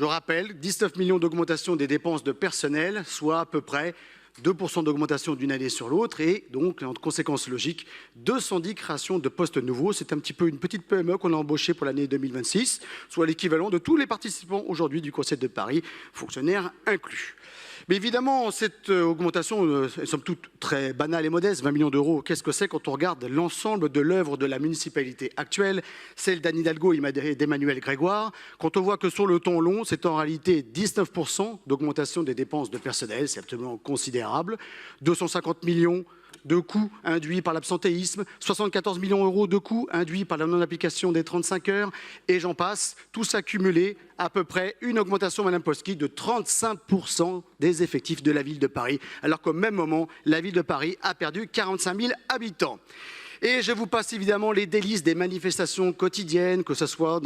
Je rappelle, 19 millions d'augmentation des dépenses de personnel, soit à peu près 2% d'augmentation d'une année sur l'autre et donc, en conséquence logique, 210 créations de postes nouveaux. C'est un petit peu une petite PME qu'on a embauchée pour l'année 2026, soit l'équivalent de tous les participants aujourd'hui du Conseil de Paris, fonctionnaires inclus. Mais évidemment, cette augmentation est somme toute très banale et modeste, 20 millions d'euros. Qu'est-ce que c'est quand on regarde l'ensemble de l'œuvre de la municipalité actuelle, celle d'Anne Hidalgo et d'Emmanuel Grégoire? Quand on voit que sur le temps long, c'est en réalité 19% d'augmentation des dépenses de personnel, c'est absolument considérable. 250 millions de coûts induits par l'absentéisme, 74 millions d'euros de coûts induits par la non-application des 35 heures, et j'en passe, tous accumulés, à peu près une augmentation, Madame Polski, de 35% des effectifs de la ville de Paris, alors qu'au même moment, la ville de Paris a perdu 45 000 habitants. Et je vous passe évidemment les délices des manifestations quotidiennes, que ce soit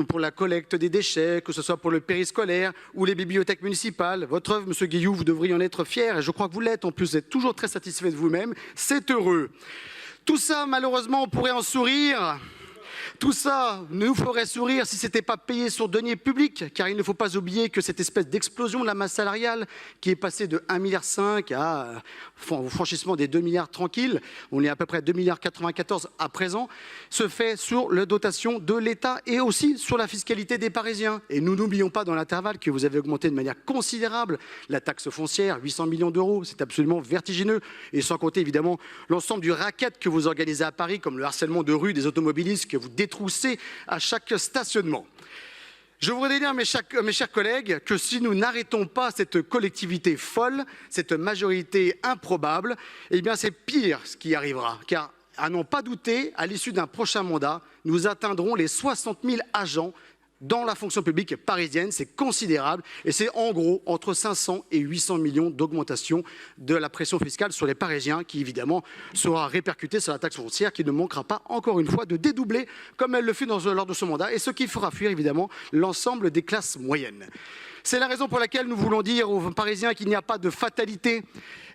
pour la collecte des déchets, que ce soit pour le périscolaire ou les bibliothèques municipales. Votre œuvre, Monsieur Guillou, vous devriez en être fier, et je crois que vous l'êtes en plus, vous êtes toujours très satisfait de vous-même, c'est heureux. Tout ça, malheureusement, on pourrait en sourire. Tout ça nous ferait sourire si ce n'était pas payé sur deniers publics, car il ne faut pas oublier que cette espèce d'explosion de la masse salariale, qui est passée de 1,5 milliard au franchissement des 2 milliards tranquilles, on est à peu près à 2,94 milliards à présent, se fait sur la dotation de l'État et aussi sur la fiscalité des Parisiens. Et nous n'oublions pas dans l'intervalle que vous avez augmenté de manière considérable la taxe foncière, 800 millions d'euros, c'est absolument vertigineux. Et sans compter évidemment l'ensemble du racket que vous organisez à Paris, comme le harcèlement de rue des automobilistes que vous détroussez à chaque stationnement. Je voudrais dire, mes chers collègues, que si nous n'arrêtons pas cette collectivité folle, cette majorité improbable, eh bien c'est pire ce qui arrivera. Car, à n'en pas douter, à l'issue d'un prochain mandat, nous atteindrons les 60 000 agents dans la fonction publique parisienne, c'est considérable et c'est en gros entre 500 et 800 millions d'augmentation de la pression fiscale sur les Parisiens qui évidemment sera répercutée sur la taxe foncière qui ne manquera pas encore une fois de dédoubler comme elle le fut lors de ce mandat et ce qui fera fuir évidemment l'ensemble des classes moyennes. C'est la raison pour laquelle nous voulons dire aux Parisiens qu'il n'y a pas de fatalité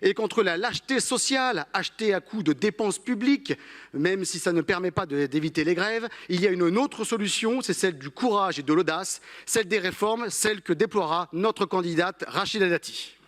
et qu'entre la lâcheté sociale, achetée à coût de dépenses publiques, même si ça ne permet pas d'éviter les grèves, il y a une autre solution, c'est celle du courage et de l'audace, celle des réformes, celle que déploiera notre candidate Rachida Dati.